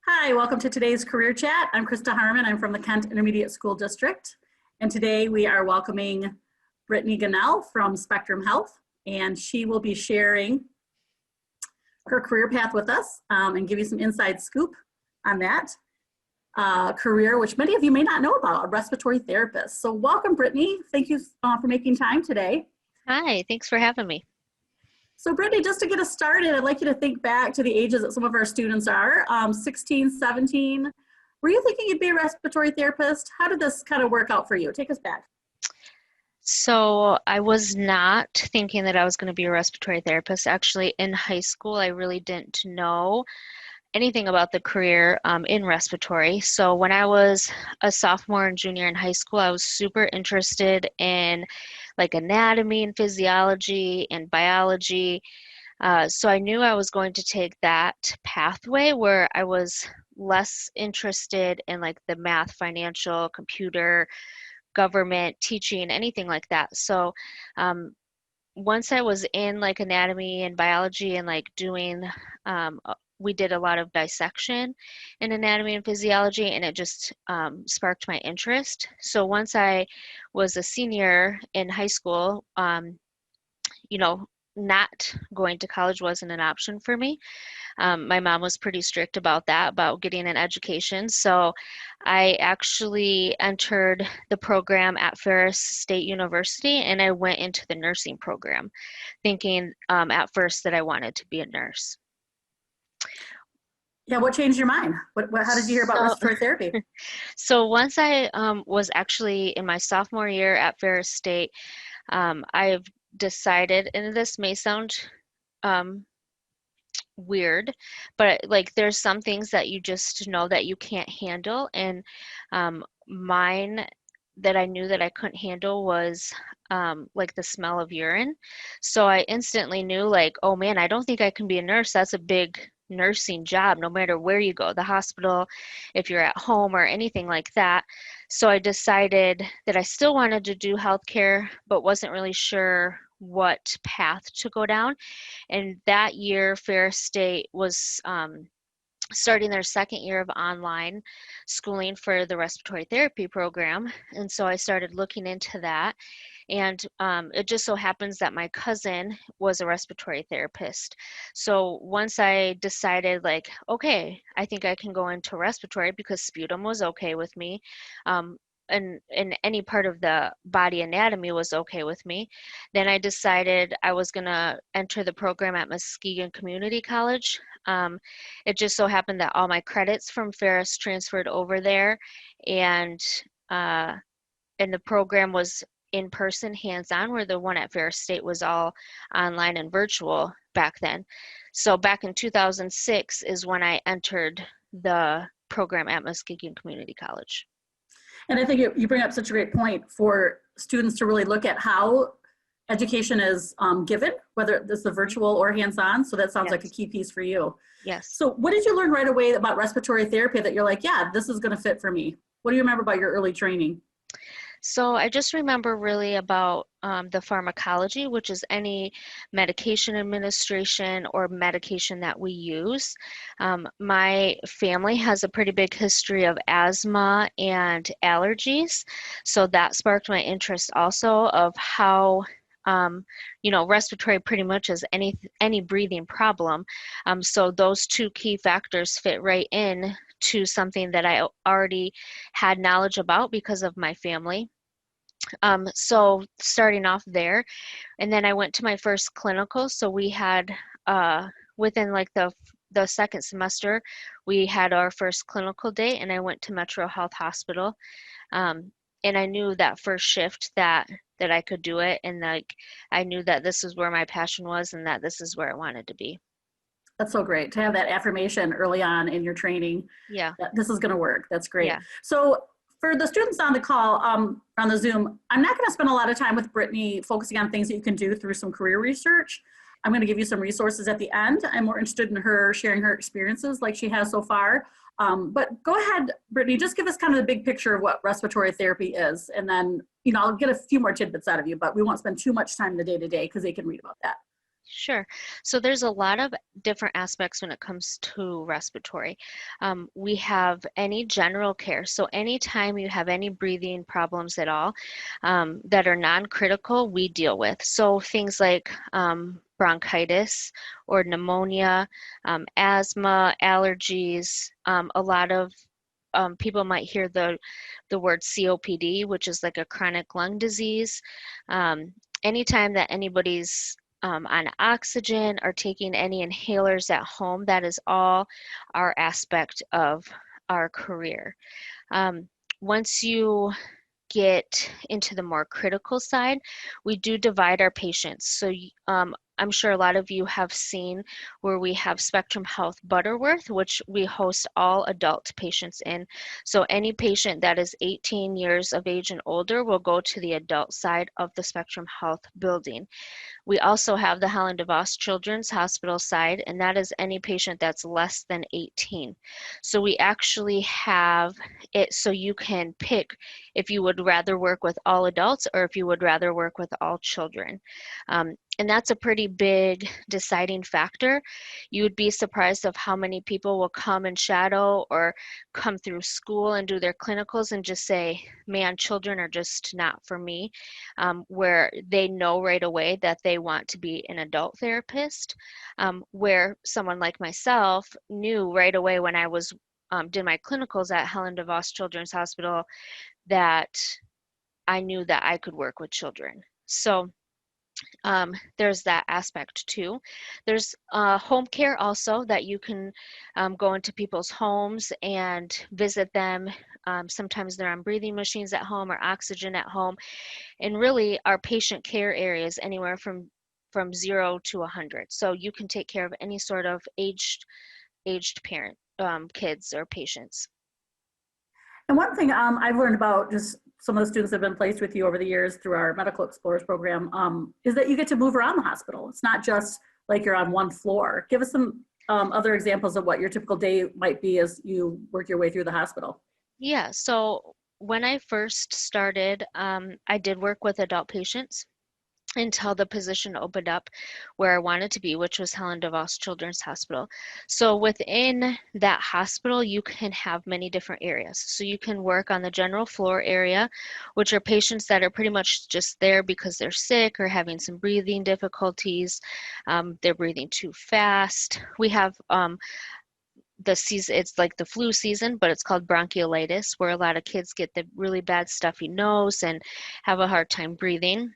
Hi, welcome to today's career chat. I'm Krista Harmon. I'm from the Kent Intermediate School District. And today we are welcoming Britney Gunnell from Spectrum Health, and she will be sharing her career path with us and give you some inside scoop on that career, which many of you may not know about, a respiratory therapist. So welcome, Britney. Thank you for making time today. Hi, thanks for having me. So Brittany, just to get us started, I'd like you to think back to the ages that some of our students are, 16, 17. Were you thinking you'd be a respiratory therapist? How did this kind of work out for you? Take us back. So I was not thinking that I was going to be a respiratory therapist. Actually, in high school, I really didn't know anything about the career in respiratory. So when I was a sophomore and junior in high school, I was super interested in like anatomy and physiology and biology. So I knew I was going to take that pathway where I was less interested in like the math, financial, computer, government, teaching, anything like that. So once I was in like anatomy and biology and like doing, we did a lot of dissection in anatomy and physiology, and it just sparked my interest. So once I was a senior in high school, not going to college wasn't an option for me. My mom was pretty strict about that, about getting an education. So I actually entered the program at Ferris State University, and I went into the nursing program, thinking at first that I wanted to be a nurse. Yeah, what changed your mind? How did you hear about respiratory therapy? So once I was actually in my sophomore year at Ferris State, I've decided, and this may sound weird, but like there's some things that you just know that you can't handle, and mine that I knew that I couldn't handle was like the smell of urine. So I instantly knew like, oh man, I don't think I can be a nurse. That's a big nursing job, no matter where you go, the hospital, if you're at home or anything like that. So I decided that I still wanted to do healthcare, but wasn't really sure what path to go down. And that year, Ferris State was starting their second year of online schooling for the respiratory therapy program. And so I started looking into that. And it just so happens that my cousin was a respiratory therapist. So once I decided, like, okay, I think I can go into respiratory because sputum was okay with me. And any part of the body anatomy was okay with me. Then I decided I was going to enter the program at Muskegon Community College. It just so happened that all my credits from Ferris transferred over there, and the program was in person, hands-on, where the one at Ferris State was all online and virtual back then. So back in 2006 is when I entered the program at Muskegon Community College. And I think you bring up such a great point for students to really look at how education is given, whether it's the virtual or hands-on. So that sounds like a key piece for you. Yes. So what did you learn right away about respiratory therapy that you're like, yeah, this is going to fit for me? What do you remember about your early training? So I just remember really about the pharmacology, which is any medication administration or medication that we use. My family has a pretty big history of asthma and allergies, so that sparked my interest also of how respiratory pretty much is any breathing problem. So those two key factors fit right in to something that I already had knowledge about because of my family. So starting off there, and then I went to my first clinical. So we had within like the second semester, we had our first clinical day, and I went to Metro Health Hospital. And I knew that first shift that I could do it, and like I knew that this is where my passion was, and that this is where I wanted to be. That's so great to have that affirmation early on in your training. Yeah. That this is going to work. That's great. Yeah. So for the students on the call, on the Zoom, I'm not going to spend a lot of time with Britney focusing on things that you can do through some career research. I'm going to give you some resources at the end. I'm more interested in her sharing her experiences like she has so far. But go ahead, Britney, just give us kind of the big picture of what respiratory therapy is. And then, I'll get a few more tidbits out of you, but we won't spend too much time in the day-to-day because they can read about that. Sure. So there's a lot of different aspects when it comes to respiratory. We have any general care. So anytime you have any breathing problems at all that are non-critical, we deal with. So things like bronchitis or pneumonia, asthma, allergies, a lot of people might hear the word COPD, which is like a chronic lung disease. Um, Anytime that anybody's on oxygen or taking any inhalers at home, that is all our aspect of our career. Um, Once you get into the more critical side, we do divide our patients. So I'm sure a lot of you have seen where we have Spectrum Health Butterworth, which we host all adult patients in. So any patient that is 18 years of age and older will go to the adult side of the Spectrum Health building. We also have the Helen DeVos Children's Hospital side, and that is any patient that's less than 18. So we actually have it so you can pick if you would rather work with all adults or if you would rather work with all children. And that's a pretty big deciding factor. You would be surprised of how many people will come and shadow or come through school and do their clinicals and just say, man, children are just not for me, where they know right away that they want to be an adult therapist, where someone like myself knew right away when I was did my clinicals at Helen DeVos Children's Hospital that I knew that I could work with children. So there's that aspect too. There's home care also that you can go into people's homes and visit them. Sometimes they're on breathing machines at home or oxygen at home. And really our patient care areas anywhere from 0 to 100. So you can take care of any sort of aged parent, kids or patients. And one thing I've learned about just some of the students that have been placed with you over the years through our Medical Explorers program is that you get to move around the hospital. It's not just like you're on one floor. Give us some other examples of what your typical day might be as you work your way through the hospital. Yeah, so when I first started, I did work with adult patients until the position opened up where I wanted to be, which was Helen DeVos Children's Hospital. So within that hospital, you can have many different areas. So you can work on the general floor area, which are patients that are pretty much just there because they're sick or having some breathing difficulties. They're breathing too fast. We have the season, it's like the flu season, but it's called bronchiolitis, where a lot of kids get the really bad stuffy nose and have a hard time breathing.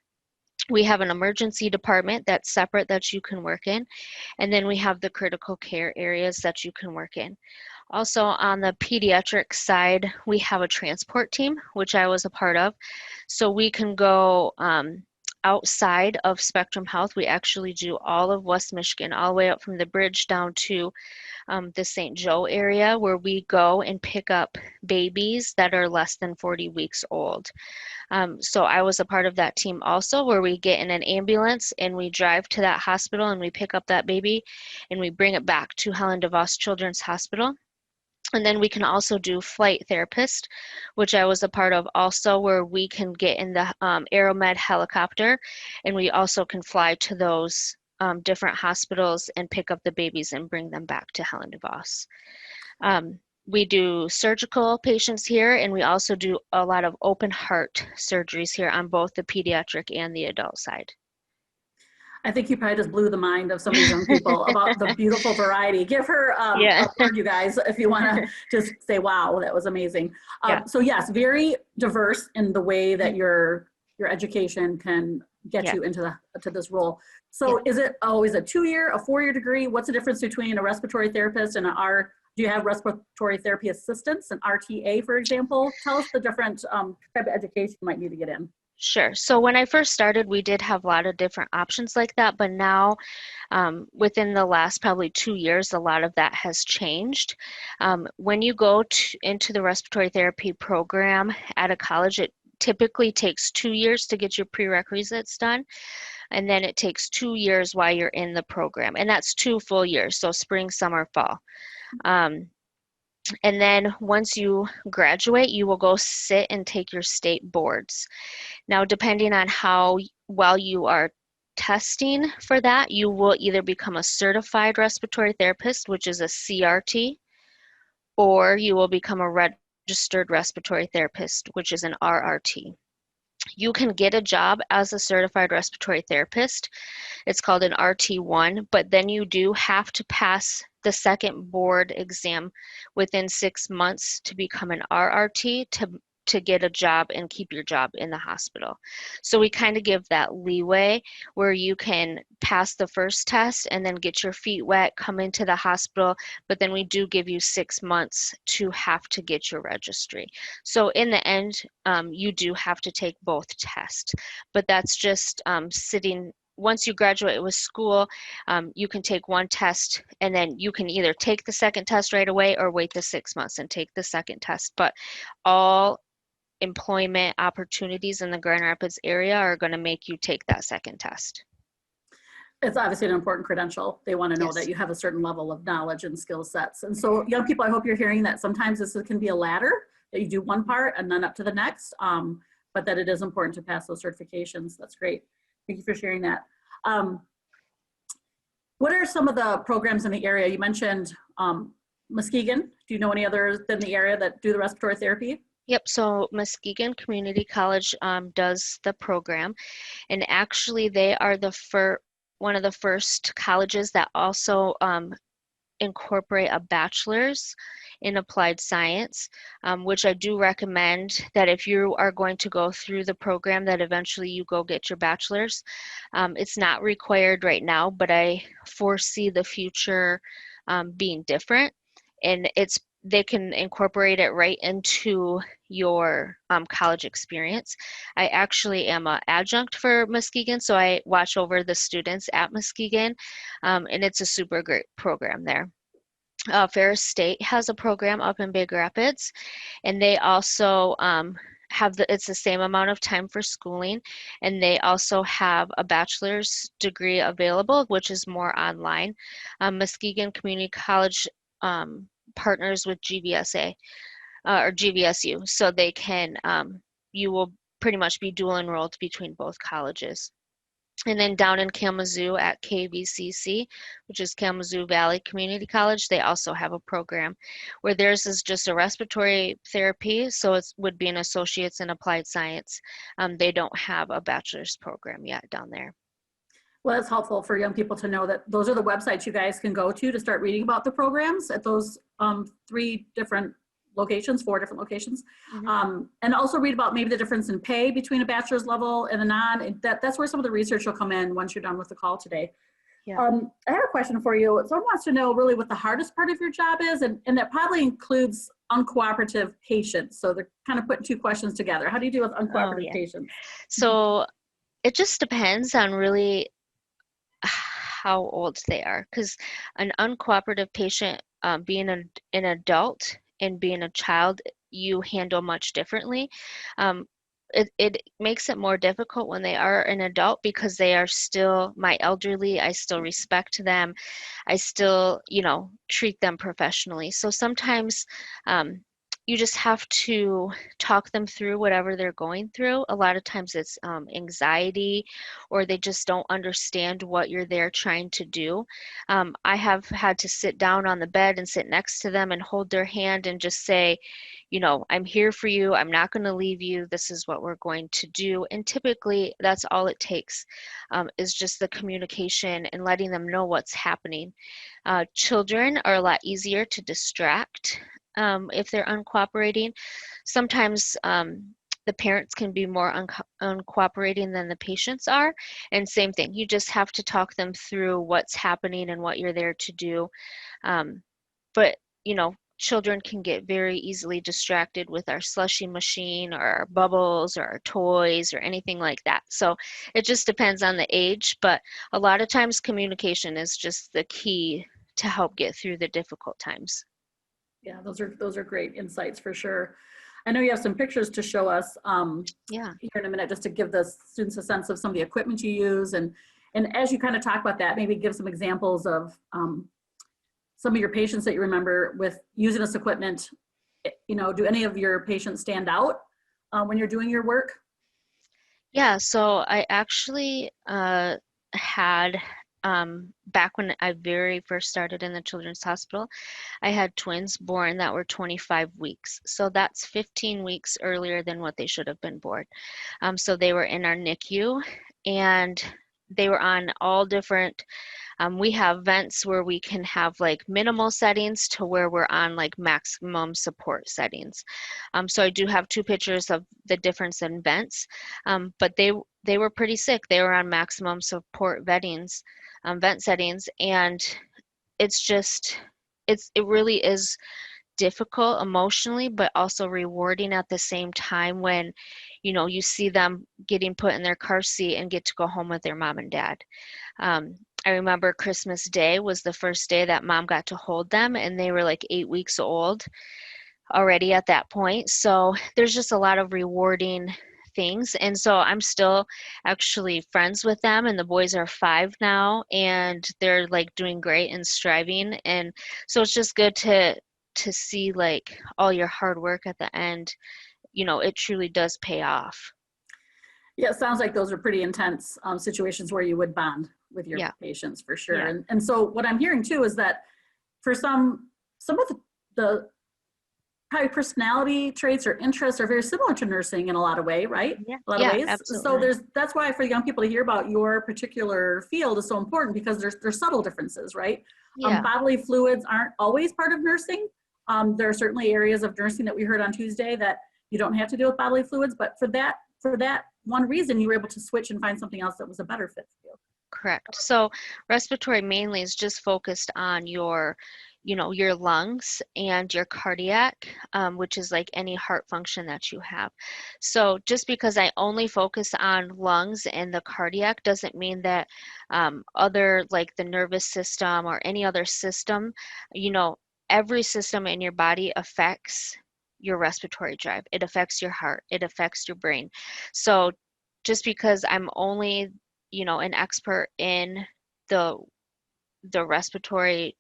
We have an emergency department that's separate that you can work in. And then we have the critical care areas that you can work in. Also on the pediatric side, we have a transport team, which I was a part of. So we can go outside of Spectrum Health. We actually do all of West Michigan, all the way up from the bridge down to the St. Joe area, where we go and pick up babies that are less than 40 weeks old. So I was a part of that team also, where we get in an ambulance and we drive to that hospital and we pick up that baby and we bring it back to Helen DeVos Children's Hospital. And then we can also do flight therapist, which I was a part of also, where we can get in the Aeromed helicopter and we also can fly to those different hospitals and pick up the babies and bring them back to Helen DeVos. We do surgical patients here, and we also do a lot of open heart surgeries here on both the pediatric and the adult side. I think you probably just blew the mind of some of these young people about the beautiful variety. Give her Yeah, a word, you guys, if you want to just say, wow, that was amazing. yeah, So yes, very diverse in the way that your education can get yeah, you into to this role. yeah. So is it always a 2-year, a 4-year degree? What's the difference between a respiratory therapist and do you have respiratory therapy assistants, an RTA, for example? Tell us the different type of education you might need to get in. Sure. So when I first started, we did have a lot of different options like that, but now within the last probably 2 years, a lot of that has changed. When you go into the respiratory therapy program at a college, it typically takes 2 years to get your prerequisites done, and then it takes 2 years while you're in the program, and that's 2 full years, so spring, summer, fall. Um, and then once you graduate, you will go sit and take your state boards. Now, depending on how well you are testing for that, you will either become a certified respiratory therapist, which is a CRT, or you will become a registered respiratory therapist, which is an RRT. You can get a job as a certified respiratory therapist. It's called an RT1, but then you do have to pass the second board exam within 6 months to become an RRT to get a job and keep your job in the hospital. So we kind of give that leeway where you can pass the first test and then get your feet wet, come into the hospital, but then we do give you 6 months to have to get your registry. So in the end, you do have to take both tests, but that's just sitting. Once you graduate with school, you can take one test and then you can either take the second test right away or wait the 6 months and take the second test. But all employment opportunities in the Grand Rapids area are going to make you take that second test. It's obviously an important credential. They want to know Yes. that you have a certain level of knowledge and skill sets. And so young people, I hope you're hearing that sometimes this can be a ladder, that you do one part and then up to the next, but that it is important to pass those certifications. That's great. Thank you for sharing that. What are some of the programs in the area? You mentioned Muskegon. Do you know any others in the area that do the respiratory therapy? Yep, so Muskegon Community College does the program, and actually they are one of the first colleges that also incorporate a bachelor's in applied science, which I do recommend that if you are going to go through the program that eventually you go get your bachelor's. It's not required right now, but I foresee the future being different, and they can incorporate it right into your college experience. I actually am an adjunct for Muskegon, so I watch over the students at Muskegon, and it's a super great program there. Ferris State has a program up in Big Rapids, and they also it's the same amount of time for schooling, and they also have a bachelor's degree available, which is more online. Muskegon Community College partners with GVSA or GVSU, so they can you will pretty much be dual enrolled between both colleges. And then down in Kalamazoo at KVCC, which is Kalamazoo Valley Community College, they also have a program where theirs is just a respiratory therapy, so it would be an associate's in applied science. They don't have a bachelor's program yet down there. Well, it's helpful for young people to know that those are the websites you guys can go to start reading about the programs at those 4 different locations. And also read about maybe the difference in pay between a bachelor's level and a non. That's where some of the research will come in once you're done with the call today. Yeah. I have a question for you. Someone wants to know really what the hardest part of your job is, and that probably includes uncooperative patients. So they're kind of putting 2 questions together. How do you deal with uncooperative patients? So it just depends on really how old they are, because an uncooperative patient, being an adult and being a child, you handle much differently. It makes it more difficult when they are an adult because they are still my elderly. I still respect them. I still, treat them professionally. So sometimes you just have to talk them through whatever they're going through. A lot of times it's anxiety, or they just don't understand what you're there trying to do. I have had to sit down on the bed and sit next to them and hold their hand and just say, I'm here for you. I'm not going to leave you. This is what we're going to do. And typically that's all it takes, is just the communication and letting them know what's happening. Children are a lot easier to distract if they're uncooperating. Sometimes the parents can be more uncooperating than the patients are. And same thing, you just have to talk them through what's happening and what you're there to do. But, children can get very easily distracted with our slushy machine or our bubbles or our toys or anything like that. So it just depends on the age, but a lot of times communication is just the key to help get through the difficult times. Yeah, those are great insights for sure. I know you have some pictures to show us Yeah. here in a minute, just to give the students a sense of some of the equipment you use. And as you kind of talk about that, maybe give some examples of some of your patients that you remember with using this equipment. Do any of your patients stand out when you're doing your work? Yeah, so I actually had, back when I very first started in the Children's Hospital, I had twins born that were 25 weeks. So that's 15 weeks earlier than what they should have been born. So they were in our NICU, and they were on all different, we have vents where we can have like minimal settings to where we're on like maximum support settings. So I do have two pictures of the difference in vents, but they were pretty sick. They were on maximum support vent settings, and it's just, it really is difficult emotionally, but also rewarding at the same time when, you see them getting put in their car seat and get to go home with their mom and dad. I remember Christmas Day was the first day that mom got to hold them, and they were like 8 weeks old already at that point. So there's just a lot of rewarding things. And so I'm still actually friends with them, and the boys are 5 now, and they're like doing great and striving. And so it's just good to see like all your hard work at the end, it truly does pay off. Yeah, it sounds like those are pretty intense situations where you would bond with your Yeah. patients for sure. Yeah. And so what I'm hearing too is that for some of the probably personality traits or interests are very similar to nursing in a lot of way, right? Yeah. A lot of Yeah, ways. So absolutely. that's why for young people to hear about your particular field is so important, because there's subtle differences, right? Yeah. Bodily fluids aren't always part of nursing. There are certainly areas of nursing that we heard on Tuesday that you don't have to deal with bodily fluids, but for that one reason, you were able to switch and find something else that was a better fit for you. Correct. So respiratory mainly is just focused on your lungs and your cardiac, which is like any heart function that you have. So just because I only focus on lungs and the cardiac doesn't mean that other like the nervous system or any other system, every system in your body affects your respiratory drive. It affects your heart. It affects your brain. So just because I'm only an expert in the respiratory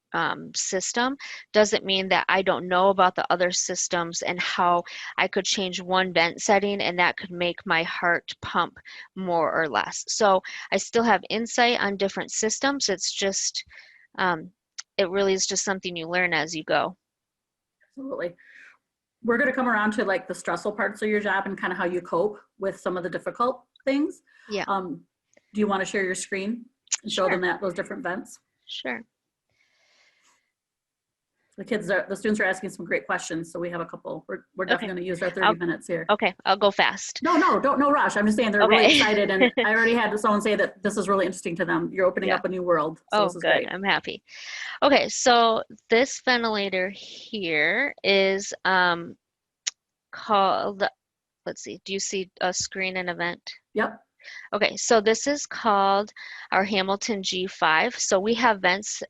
system doesn't mean that I don't know about the other systems and how I could change one vent setting and that could make my heart pump more or less. So I still have insight on different systems. It's just, it really is just something you learn as you go. Absolutely. We're going to come around to like the stressful parts of your job and kind of how you cope with some of the difficult things. Yeah. Do you want to share your screen and show them those different vents? Sure. The students are asking some great questions, so we have a couple. We're definitely going to use our 30 minutes here. Okay, I'll go fast. No rush. I'm just saying they're really excited, and I already had someone say that this is really interesting to them. You're opening up a new world, so this is good. great. I'm happy. Okay, so this ventilator here is called, let's see, do you see a screen and event? Yep. Okay, so this is called our Hamilton G5. So we have vents.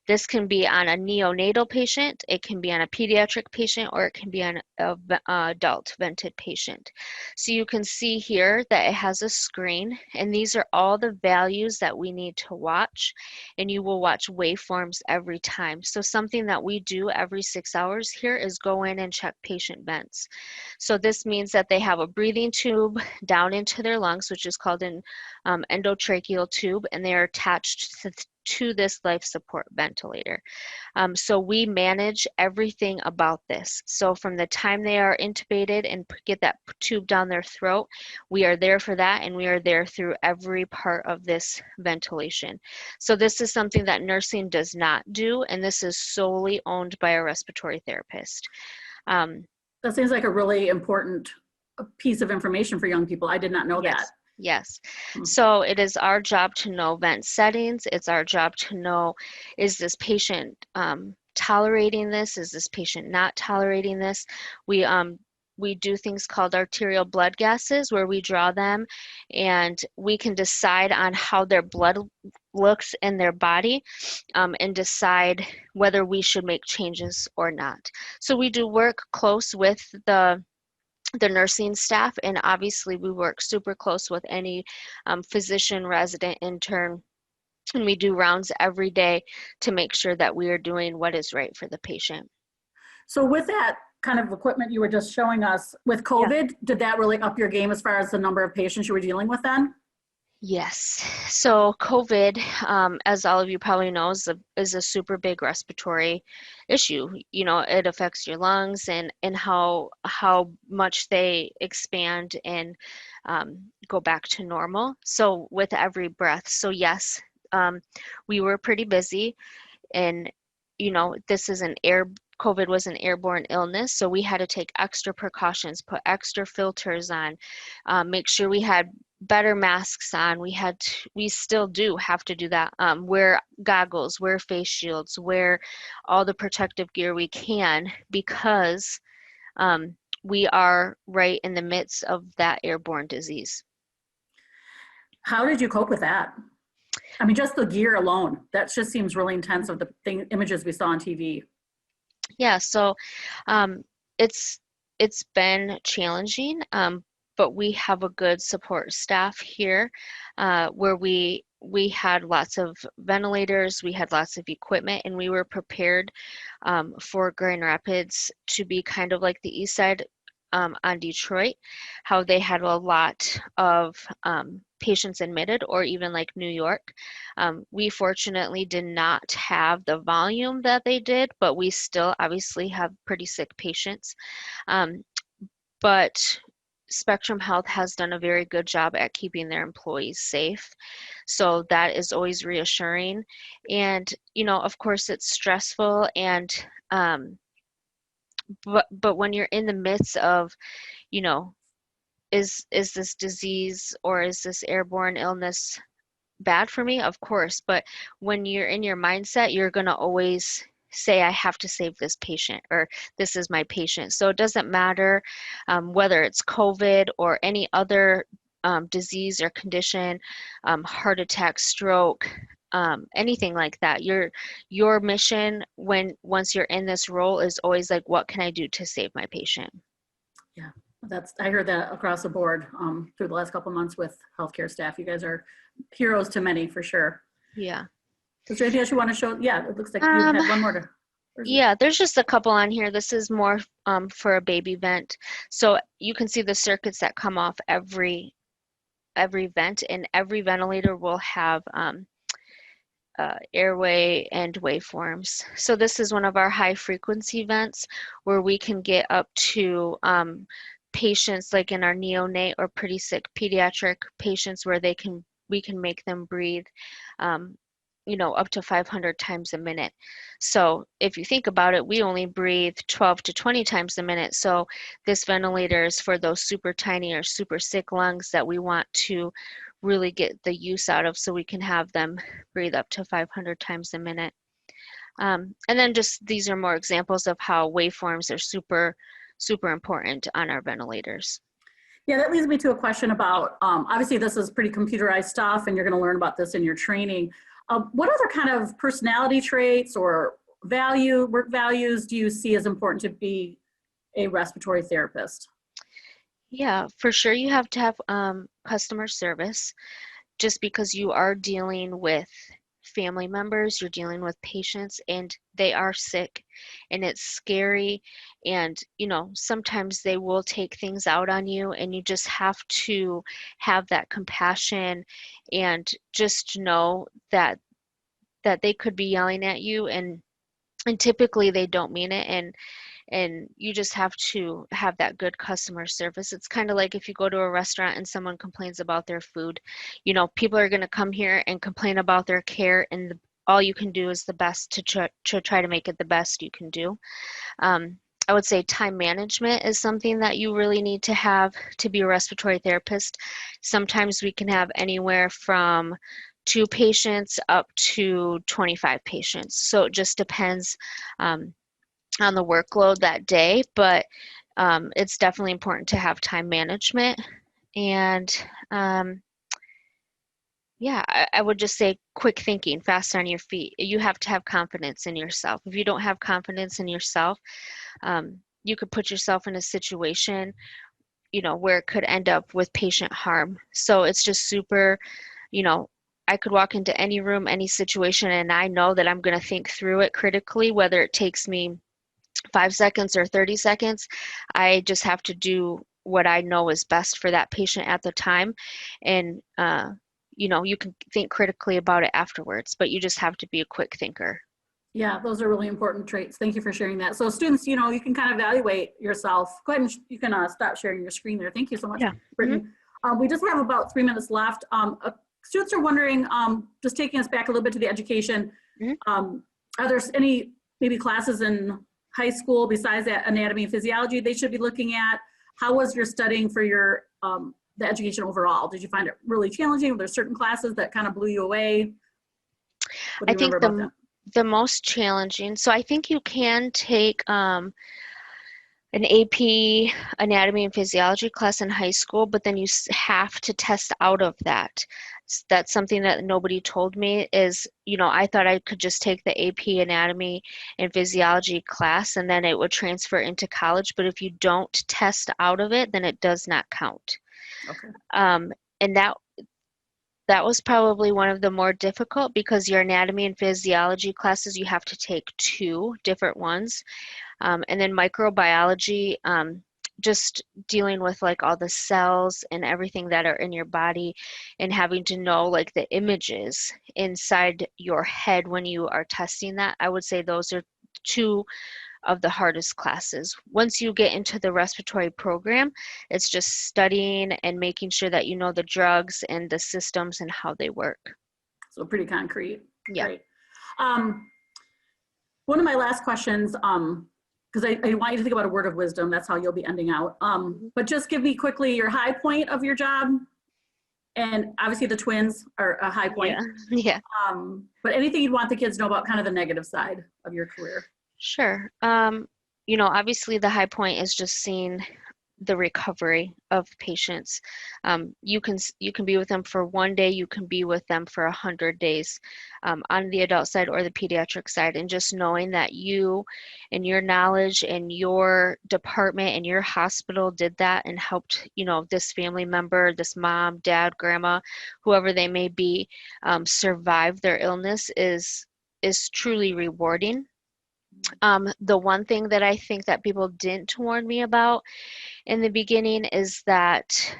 This can be on a neonatal patient, it can be on a pediatric patient, or it can be on an adult vented patient. So you can see here that it has a screen, and these are all the values that we need to watch, and you will watch waveforms every time. So something that we do every 6 hours here is go in and check patient vents. So this means that they have a breathing tube down into their lungs, which is called an endotracheal tube, and they are attached to this life support ventilator. So we manage everything about this. So from the time they are intubated and get that tube down their throat, we are there for that, and we are there through every part of this ventilation. So this is something that nursing does not do, and this is solely owned by a respiratory therapist. That seems like a really important piece of information for young people. I did not know that. Yes. So it is our job to know vent settings. It's our job to know, is this patient tolerating this? Is this patient not tolerating this? We do things called arterial blood gases, where we draw them, and we can decide on how their blood looks in their body, and decide whether we should make changes or not. So we do work close with the nursing staff, and obviously we work super close with any physician, resident, intern, and we do rounds every day to make sure that we are doing what is right for the patient. So with that kind of equipment you were just showing us, with COVID, did that really up your game as far as the number of patients you were dealing with then? Yes. So COVID, as all of you probably know, is a super big respiratory issue. You know, it affects your lungs and how much they expand and go back to normal. So with every breath. So yes, um, we were pretty busy, and this is an air COVID was an airborne illness, so we had to take extra precautions, put extra filters on, make sure we had better masks on. We still do have to do that. Wear goggles, wear face shields, wear all the protective gear we can because we are right in the midst of that airborne disease. How did you cope with that? I mean, just the gear alone, that just seems really intense of the images we saw on TV. Yeah, so um, it's it's been challenging, but we have a good support staff here, where we had lots of ventilators, we had lots of equipment, and we were prepared for Grand Rapids to be kind of like the east side on Detroit, how they had a lot of patients admitted, or even like New York. We fortunately did not have the volume that they did, but we still obviously have pretty sick patients. Um, but Spectrum Health has done a very good job at keeping their employees safe. So that is always reassuring. And, of course, it's stressful, and but when you're in the midst of, you know, is this disease or is this airborne illness bad for me? Of course, but when you're in your mindset, you're going to always say, I have to save this patient, or this is my patient. So it doesn't matter whether it's COVID or any other disease or condition, heart attack, stroke, anything like that. Your mission once you're in this role is always like, what can I do to save my patient? Yeah, I heard that across the board through the last couple of months with healthcare staff. You guys are heroes to many for sure. Yeah. Is there anything else you want to show? Yeah, it looks like you Um, had one more to. Yeah, there's just a couple on here. This is more for a baby vent. So you can see the circuits that come off every vent, and every ventilator will have airway and waveforms. So this is one of our high frequency vents where we can get up to patients like in our neonate or pretty sick pediatric patients where we can make them breathe um, up to 500 times a minute. So if you think about it, we only breathe 12 to 20 times a minute. So this ventilator is for those super tiny or super sick lungs that we want to really get the use out of, so we can have them breathe up to 500 times a minute. And then just these are more examples of how waveforms are super, super important on our ventilators. Yeah, that leads me to a question about, obviously this is pretty computerized stuff and you're gonna learn about this in your training. What other kind of personality traits or work values do you see as important to be a respiratory therapist? Yeah, for sure you have to have customer service, just because you are dealing with family members, you're dealing with patients, and they are sick, and it's scary. And, sometimes they will take things out on you, and you just have to have that compassion and just know that they could be yelling at you, and typically they don't mean it, and you just have to have that good customer service. It's kind of like if you go to a restaurant and someone complains about their food, people are going to come here and complain about their care, and all you can do is the best to try to make it the best you can do. Um, I would say time management is something that you really need to have to be a respiratory therapist. Sometimes we can have anywhere from 2 patients up to 25 patients. So it just depends on the workload that day, but it's definitely important to have time management. And yeah, I would just say quick thinking, fast on your feet. You have to have confidence in yourself. If you don't have confidence in yourself, you could put yourself in a situation, where it could end up with patient harm. So it's just super, you know, I could walk into any room, any situation, and I know that I'm going to think through it critically, whether it takes me 5 seconds or 30 seconds. I just have to do what I know is best for that patient at the time. And you can think critically about it afterwards, but you just have to be a quick thinker. Yeah, those are really important traits. Thank you for sharing that. So students, you can kind of evaluate yourself. Go ahead and you can stop sharing your screen there. Thank you so much, Yeah. Brittany. We just have about 3 minutes left. Students are wondering, just taking us back a little bit to the education, are there any maybe classes in high school besides that anatomy and physiology they should be looking at? How was your studying for your the education overall? Did you find it really challenging? Were there certain classes that kind of blew you away? What do I you remember think about that? the most challenging, so I think you can take an AP anatomy and physiology class in high school, but then you have to test out of that. That's something that nobody told me is, I thought I could just take the AP anatomy and physiology class and then it would transfer into college, but if you don't test out of it, then it does not count. Okay. And that was probably one of the more difficult because your anatomy and physiology classes, you have to take 2 different ones. And then microbiology, just dealing with like all the cells and everything that are in your body and having to know like the images inside your head when you are testing that. I would say those are 2 of the hardest classes. Once you get into the respiratory program, it's just studying and making sure that you know the drugs and the systems and how they work. So pretty concrete. Yeah. Great. One of my last questions, because I want you to think about a word of wisdom. That's how you'll be ending out. But just give me quickly your high point of your job. And obviously the twins are a high point. Yeah. But anything you'd want the kids to know about kind of the negative side of your career? Sure. Obviously the high point is just seeing the recovery of patients. You can be with them for 1 day, you can be with them for 100 days, on the adult side or the pediatric side, and just knowing that you and your knowledge and your department and your hospital did that and helped, this family member, this mom, dad, grandma, whoever they may be, survive their illness is truly rewarding. The one thing that I think that people didn't warn me about in the beginning is that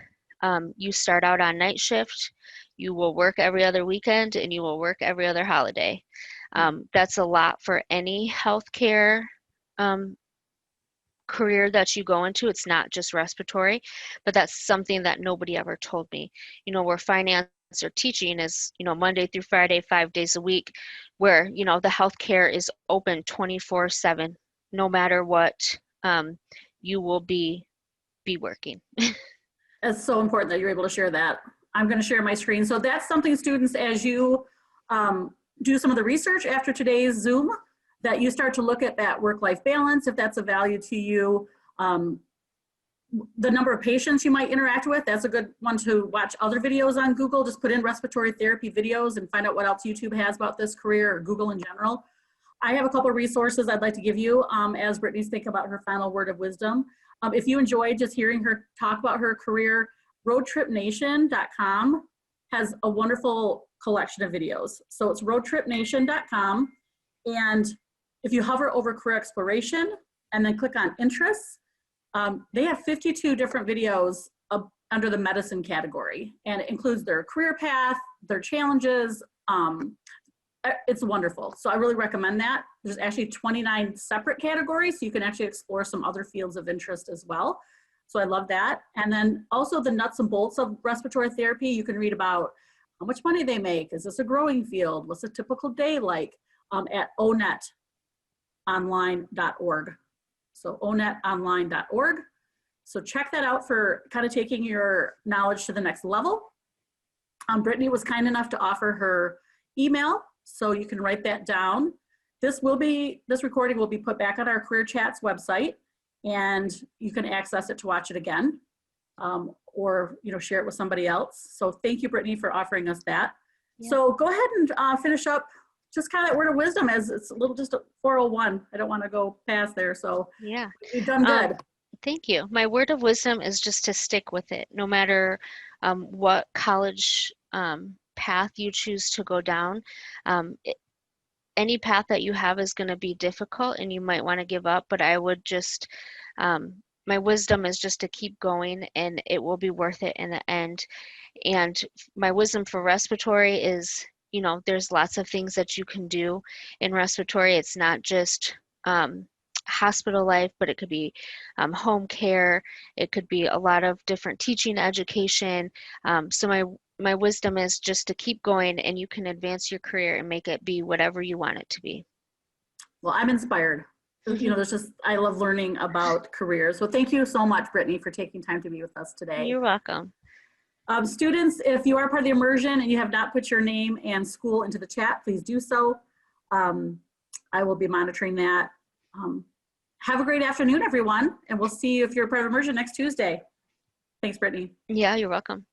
you start out on night shift, you will work every other weekend, and you will work every other holiday. That's a lot for any healthcare career that you go into. It's not just respiratory, but that's something that nobody ever told me. Where finance or teaching is, Monday through Friday, 5 days a week, where, the healthcare is open 24/7, no matter what, you will be working. It's so important that you're able to share that. I'm going to share my screen. So that's something students, as you do some of the research after today's Zoom, that you start to look at that work-life balance, if that's a value to you. The number of patients you might interact with, that's a good one to watch other videos on Google. Just put in respiratory therapy videos and find out what else YouTube has about this career, or Google in general. I have a couple of resources I'd like to give you as Brittany's thinking about her final word of wisdom. If you enjoyed just hearing her talk about her career, roadtripnation.com has a wonderful collection of videos. So it's roadtripnation.com. And if you hover over career exploration and then click on interests, they have 52 different videos under the medicine category. And it includes their career path, their challenges. It's wonderful. So I really recommend that. There's actually 29 separate categories, so you can actually explore some other fields of interest as well. So I love that. And then also the nuts and bolts of respiratory therapy. You can read about how much money they make. Is this a growing field? What's a typical day like? At onetonline.org. So onetonline.org. So check that out for kind of taking your knowledge to the next level. Brittany was kind enough to offer her email, so you can write that down. This recording will be put back on our Career Chats website, and you can access it to watch it again, or share it with somebody else. So thank you, Brittany, for offering us that. Yeah. So go ahead and finish up just kind of that word of wisdom, as it's a little just a 401. I don't want to go past there. So yeah, you've done good. Thank you. My word of wisdom is just to stick with it, no matter what college path you choose to go down. Any path that you have is going to be difficult and you might want to give up, but I would just my wisdom is just to keep going, and it will be worth it in the end. And my wisdom for respiratory is, there's lots of things that you can do in respiratory. It's not just hospital life, but it could be home care. It could be a lot of different teaching education. So my wisdom is just to keep going, and you can advance your career and make it be whatever you want it to be. Well, I'm inspired. I love learning about careers. So thank you so much, Brittany, for taking time to be with us today. You're welcome. Students, if you are part of the immersion and you have not put your name and school into the chat, please do so. I will be monitoring that. Have a great afternoon, everyone, and we'll see you if you're a part of immersion next Tuesday. Thanks, Brittany. Yeah, you're welcome.